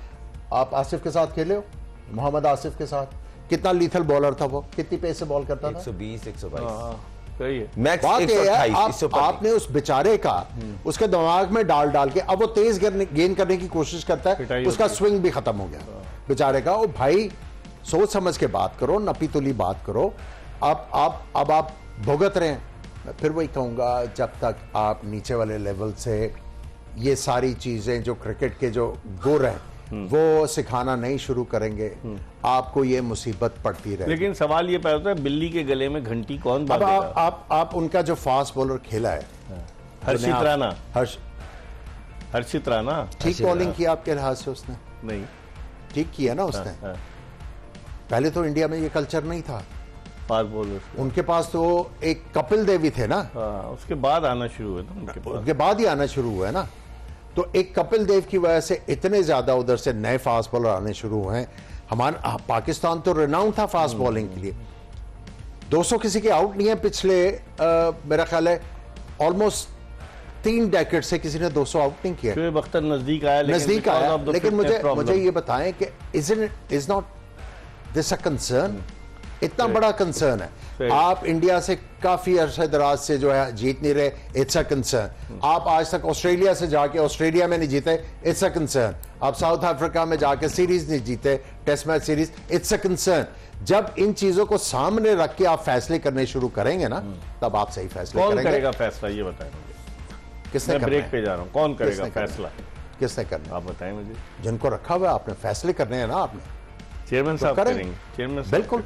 आप आसिफ के साथ खेले हो, मोहम्मद आसिफ के साथ, कितना लीथल बॉलर था वो, कितनी पेस से बॉल करता था? 120 122 बात ये है, आपने उस बेचारे का उसके दिमाग में डाल के अब वो तेज गेंद करने की कोशिश करता है, उसका स्विंग भी खत्म हो गया बेचारे का। और भाई सोच समझ के बात करो, नपी तुली बात करो। अब आप भुगत रहे हैं। मैं फिर वही कहूंगा, जब तक आप नीचे वाले लेवल से ये सारी चीजें जो क्रिकेट के जो गुर हैं वो सिखाना नहीं शुरू करेंगे, आपको ये मुसीबत पड़ती रहेगी। लेकिन सवाल ये पैदा होता है, बिल्ली के गले में घंटी कौन बांधेगा? अब आप उनका जो फास्ट बॉलर खेला है, हर्षित राणा ठीक बॉलिंग की आपके लिहाज से उसने? नहीं, ठीक किया ना उसने। पहले तो इंडिया में ये कल्चर नहीं था, फास्ट बॉलर उनके पास तो एक कपिल देव भी थे ना, उसके बाद आना शुरू हुआ था उनके बाद ही आना शुरू हुआ है ना। तो एक कपिल देव की वजह से इतने ज्यादा उधर से नए फास्ट बॉलर आने शुरू हुए हैं। हमारा पाकिस्तान तो रिनाउंड था फास्ट बॉलिंग के लिए। 200 किसी के आउट नहीं है पिछले मेरा ख्याल है ऑलमोस्ट 3 डेकेड से किसी ने 200 आउट नहीं किया। शोएब अख्तर नजदीक आया, लेकिन मुझे ये बताएं कि is not this a concern? इतना बड़ा कंसर्न है। आप इंडिया से काफी अरसे दराज से जो है जीत नहीं रहे, इट्स अ कंसर्न। आप आज तक ऑस्ट्रेलिया से जाके ऑस्ट्रेलिया में नहीं जीते, इट्स अ कंसर्न। आप साउथ अफ्रीका में जाके सीरीज नहीं जीते, test match series, it's a concern. जब इन चीजों को सामने रख के आप फैसले करने शुरू करेंगे ना, तब आप सही फैसले करेंगे। कौन करेगा फैसला, ये बताएं मुझे। किसने ब्रेक पे जा रहा हूं, कौन करेगा फैसला? किसने करना? आप बताएं मुझे। जिनको रखा हुआ आपने, फैसले करने हैं ना आपने। चेयरमैन साहब करेंगे। चेयरमैन साहब, बिल्कुल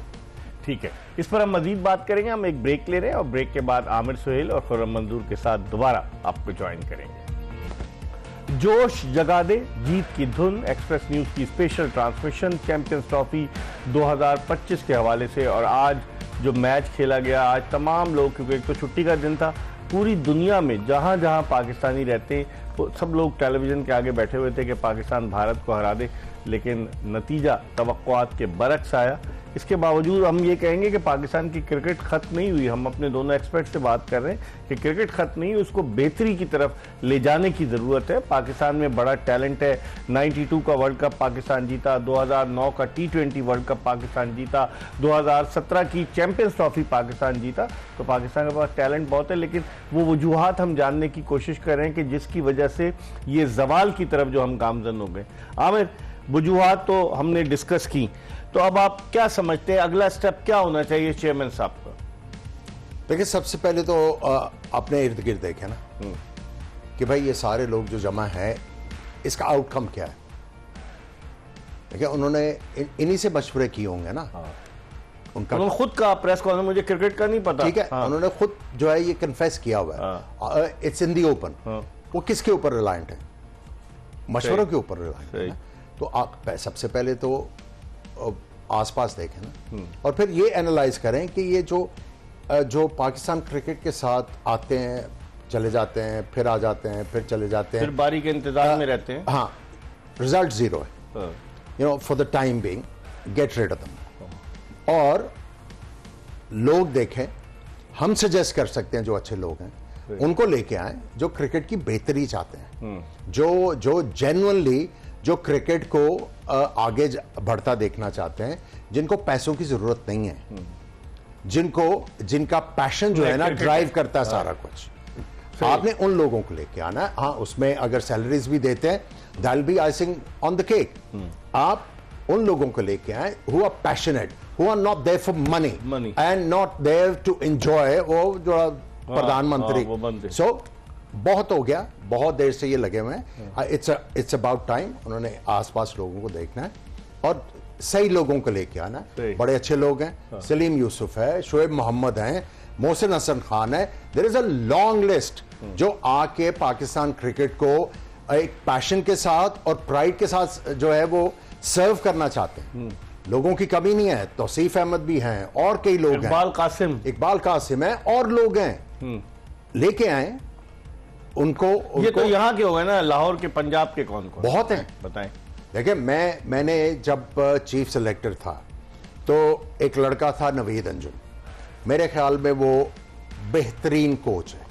ठीक है। इस पर हम मजीद बात करेंगे। हम एक ब्रेक ले रहे हैं और ब्रेक के बाद आमिर सुहेल और खुर्रम मंजूर के साथ दोबारा आपको ज्वाइन करेंगे। जोश जगा दे, जीत की धुन, एक्सप्रेस न्यूज की स्पेशल ट्रांसमिशन चैंपियंस ट्रॉफी 2025 के हवाले से। और आज जो मैच खेला गया, आज तमाम लोग, क्योंकि एक तो छुट्टी का दिन था, पूरी दुनिया में जहां जहां पाकिस्तानी रहते हैं वो सब लोग टेलीविजन के आगे बैठे हुए थे कि पाकिस्तान भारत को हरा दे, लेकिन नतीजा तवक्कुआत के बरक्स आया। इसके बावजूद हम ये कहेंगे कि पाकिस्तान की क्रिकेट खत्म नहीं हुई। हम अपने दोनों एक्सपर्ट से बात कर रहे हैं कि क्रिकेट खत्म नहीं हुई, उसको बेहतरी की तरफ ले जाने की ज़रूरत है। पाकिस्तान में बड़ा टैलेंट है। 92 का वर्ल्ड कप पाकिस्तान जीता, 2009 का T20 वर्ल्ड कप पाकिस्तान जीता, 2017 की चैंपियंस ट्रॉफी पाकिस्तान जीता। तो पाकिस्तान के पास टैलेंट बहुत है, लेकिन वो वजूहात हम जानने की कोशिश कर रहे हैं कि जिसकी वजह से ये जवाल की तरफ जो हम गामजन हो गए। आमिर, वजूहात तो हमने डिस्कस की, तो अब आप क्या समझते हैं अगला स्टेप क्या होना चाहिए चेयरमैन साहब का? देखिए, सबसे पहले तो अपने इर्द गिर्द देखें ना कि भाई ये सारे लोग जो जमा है, इसका आउटकम क्या है। देखिए, उन्होंने इन्हीं से मशवरे किए होंगे ना। उन्होंने खुद का प्रेस कॉन्फ्रेंस, मुझे क्रिकेट का नहीं पता, ठीक है। उन्होंने खुद जो है ये कन्फेस किया हुआ है, इट्स इन दी ओपन। वो किसके ऊपर रिलायंट है? मशवरों के ऊपर रिलायंट है। तो आप सबसे पहले तो आसपास देखें ना, और फिर ये एनालाइज करें कि ये जो पाकिस्तान क्रिकेट के साथ आते हैं, चले जाते हैं, फिर आ जाते हैं, फिर चले जाते हैं, फिर बारी के इंतजार में रहते हैं। हाँ, रिजल्ट जीरो है। You know, for the time being get rid of them. और लोग देखें, हम सजेस्ट कर सकते हैं जो अच्छे लोग हैं उनको लेके आए, जो क्रिकेट की बेहतरी चाहते हैं, जो जेन्युइनली जो क्रिकेट को आगे बढ़ता देखना चाहते हैं, जिनको पैसों की जरूरत नहीं है, जिनका पैशन जो है ना ड्राइव करता है सारा कुछ। आपने उन लोगों को लेके आना है। हाँ, उसमें अगर सैलरीज भी देते हैं, that will be icing on the cake. आप उन लोगों को लेके आए who are passionate, who are not there for money and not there to enjoy. वो जो प्रधानमंत्री, सो बहुत हो गया, बहुत देर से ये लगे हुए हैं। इट्स अबाउट टाइम उन्होंने आसपास लोगों को देखना है और सही लोगों को लेके आना है। बड़े अच्छे लोग हैं, सलीम यूसुफ है, शोएब मोहम्मद हैं, मोहसिन हसन खान है। There is a long list जो आके पाकिस्तान क्रिकेट को एक पैशन के साथ और प्राइड के साथ जो है वो सर्व करना चाहते हैं। लोगों की कमी नहीं है, तौसीफ अहमद भी हैं और कई लोग हैं, इकबाल कासिम है और लोग हैं, लेके आए उनको। ये तो यहाँ के हो गए ना, लाहौर के, पंजाब के कौन बहुत हैं, बताएं। देखिए मैंने जब चीफ सेलेक्टर था तो एक लड़का था नवीद अंजुम, मेरे ख्याल में वो बेहतरीन कोच है।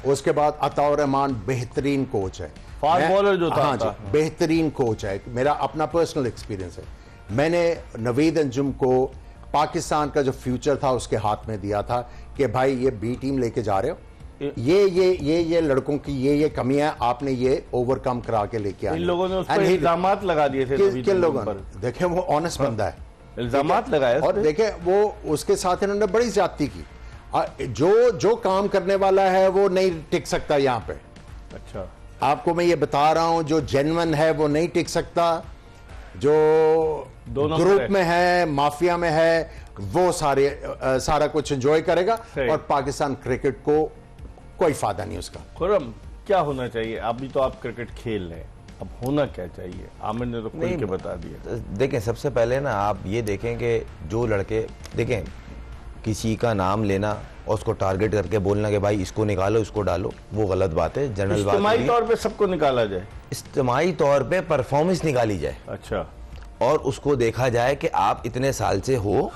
उसके बाद अताउर रहमान बेहतरीन कोच है, फास्ट बॉलर जो था, हाँ जी, बेहतरीन कोच है। मेरा अपना पर्सनल एक्सपीरियंस है। मैंने नवीद अंजुम को पाकिस्तान का जो फ्यूचर था उसके हाथ में दिया था कि भाई ये बी टीम लेके जा रहे हो, ये लड़कों की ये कमियां आपने ये ओवरकम करा के लेके आए। इन लोगों ने उस पर इल्जामात लगा दिए थे। किन लोगों ने? देखे वो ऑनेस्ट बंदा है, इल्जामात लगाए और देखे वो उसके साथ इन्होंने बड़ी ज्यादती की। जो काम करने वाला है वो नहीं टिक सकता यहाँ पे। अच्छा, आपको मैं ये बता रहा हूं, जो जेन्युइन है वो नहीं टिक सकता, जो ग्रुप में है, माफिया में है, वो सारा कुछ एंजॉय करेगा और पाकिस्तान क्रिकेट को कोई फायदा नहीं उसका। खुर्रम, क्या होना चाहिए? अभी तो आप क्रिकेट खेल रहे हैं, अब होना क्या चाहिए? आमिर ने तो खुल के बता दिया। देखें, सबसे पहले ना आप ये देखें कि जो लड़के, देखें किसी का नाम लेना और उसको टारगेट करके बोलना कि भाई इसको निकालो इसको डालो, वो गलत बात है। जनरल बात इज्तिमाई तौर पे सबको निकाला जाए, इज्तिमाई तौर पे परफॉर्मेंस निकाली जाए। अच्छा, और उसको देखा जाए कि आप इतने साल से हो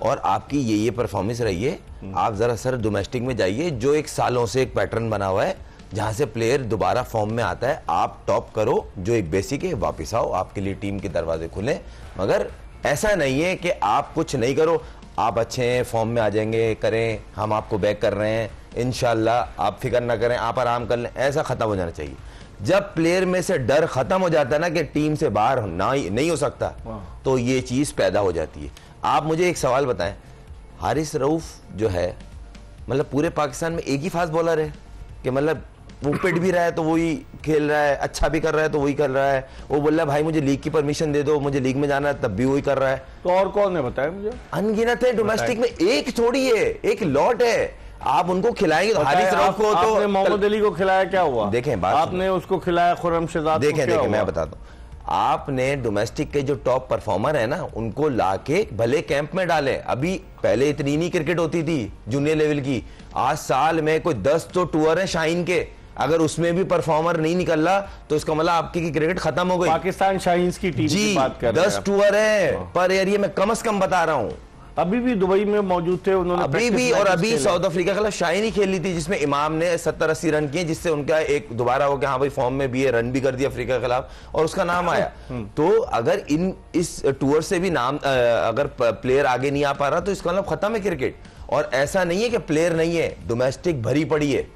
और आपकी ये परफॉर्मेंस रही है। आप जरा सर डोमेस्टिक में जाइए, जो एक सालों से एक पैटर्न बना हुआ है जहां से प्लेयर दोबारा फॉर्म में आता है। आप टॉप करो, जो एक बेसिक है, वापस आओ, आपके लिए टीम के दरवाजे खुले। मगर ऐसा नहीं है कि आप कुछ नहीं करो, आप अच्छे हैं, फॉर्म में आ जाएंगे, करें, हम आपको बैक कर रहे हैं, इंशाल्लाह आप फिक्र ना करें, आप आराम कर लें। ऐसा खत्म हो जाना चाहिए। जब प्लेयर में से डर खत्म हो जाता है ना कि टीम से बाहर नहीं हो सकता, तो ये चीज पैदा हो जाती है। आप मुझे एक सवाल बताएं, हारिस रऊफ जो है, मतलब पूरे पाकिस्तान में एक ही फास्ट बॉलर है कि मतलब वो पिट भी रहा है तो वही खेल रहा है, अच्छा भी कर रहा है तो वही कर रहा है, वो बोल रहा है भाई मुझे लीग की परमिशन दे दो, मुझे लीग में जाना है, तब भी वही कर रहा है। तो और कौन है बताए मुझे? अनगिनत है डोमेस्टिक में, एक थोड़ी है, एक लॉट है। आप उनको खिलाएंगे तो हारिस रऊफ को तो आपने मोहम्मद अली को खिलाया, क्या हुआ? देखें, आपने उसको खिलाया खुर्रम शहजाद, देखें मैं बताता हूँ। आपने डोमेस्टिक के जो टॉप परफॉर्मर है ना, उनको लाके भले कैंप में डाले। अभी पहले इतनी नहीं क्रिकेट होती थी जूनियर लेवल की, आज साल में कोई 10 तो टूर है शाहीन के। अगर उसमें भी परफॉर्मर नहीं निकल रहा तो इसका मतलब आपकी की क्रिकेट खत्म हो गई। पाकिस्तान शाहीन्स की टीम की बात कर रहे हैं, 10 टूर है पर यार, ये मैं कम से कम बता रहा हूँ। अभी भी दुबई में मौजूद थे उन्होंने, अभी भी, और अभी साउथ अफ्रीका के खिलाफ शाहीन ही खेली थी जिसमें इमाम ने 70-80 रन किए, जिससे उनका एक दोबारा हो गया, हाँ भाई फॉर्म में भी है, रन भी कर दिया अफ्रीका के खिलाफ और उसका नाम आया। तो अगर इस टूर से भी नाम, अगर प्लेयर आगे नहीं आ पा रहा तो इसका मतलब खत्म है क्रिकेट। और ऐसा नहीं है कि प्लेयर नहीं है, डोमेस्टिक भरी पड़ी है।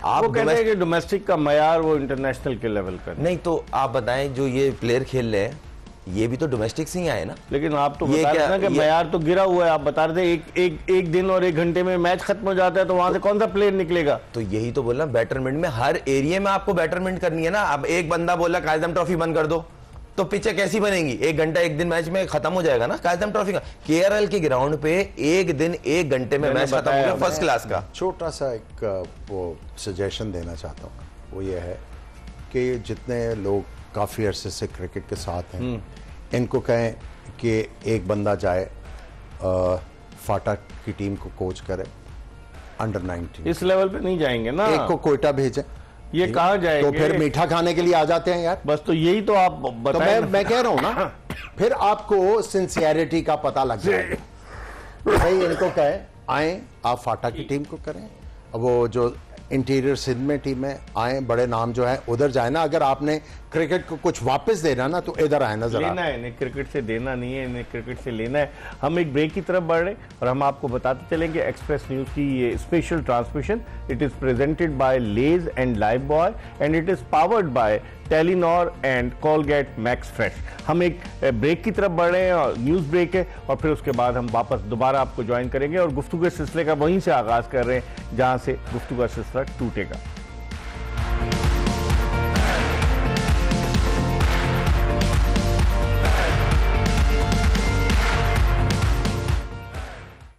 आप कहते हैं कि डोमेस्टिक का मयार वो इंटरनेशनल के लेवल का नहीं, तो आप बताएं जो ये प्लेयर खेल रहे हैं ये भी तो डोमेस्टिक से ही आए ना। लेकिन आप तो बता रहे हैं कि मयार तो गिरा हुआ है। आप बता रहे थे एक दिन और 1 घंटे में मैच खत्म हो जाता है, तो वहां से कौन सा प्लेयर निकलेगा? तो यही तो बोल रहा हूं, बैटरमेंट में हर एरिया में आपको बैटरमेंट करनी है ना। अब एक बंदा बोला कायदम ट्रॉफी बंद कर दो, तो पिचें कैसी बनेंगी? 1 घंटा 1 दिन मैच में खत्म हो जाएगा ना कायदम ट्रॉफी का। केरल के ग्राउंड पे 1 दिन 1 घंटे में मैच खत्म हो गया फर्स्ट क्लास का। छोटा सा एक वो सजेशन देना चाहता हूँ, वो ये है कि जितने लोग काफ़ी अरसे से क्रिकेट के साथ हैं, इनको कहें कि एक बंदा जाए फाटा की टीम को कोच करे, अंडर 19। इस लेवल पे नहीं जाएंगे ना, एक को कोयटा भेजें, ये कहाँ जाएंगे? तो फिर मीठा खाने के लिए आ जाते हैं यार। बस तो यही तो आप बताएं। तो मैं कह रहा हूं ना, फिर आपको सिंसियरिटी का पता लग जाएगा। भाई इनको कहें आए, आप फाटा की टीम को करें, वो जो इंटीरियर सिंध में टीम है, आए, बड़े नाम जो है उधर जाए ना। अगर आपने क्रिकेट को कुछ वापस देना ना तो इधर आए ना जरा। लेना है, इन्हें क्रिकेट से देना नहीं है, इन्हें क्रिकेट से लेना है। हम एक ब्रेक की तरफ बढ़ रहे हैं और हम आपको बताते चलेंगे एक्सप्रेस न्यूज की ये special transmission. It is presented by Lay's and Lifebuoy and it is powered by Telenor and Colgate Max Fresh. हम एक ब्रेक की तरफ बढ़ रहे हैं और न्यूज़ ब्रेक है, और फिर उसके बाद हम वापस दोबारा आपको ज्वाइन करेंगे और गुफ्तगू के सिलसिले का वहीं से आगाज़ कर रहे हैं जहां से गुफ्तगू का सिलसिला टूटेगा।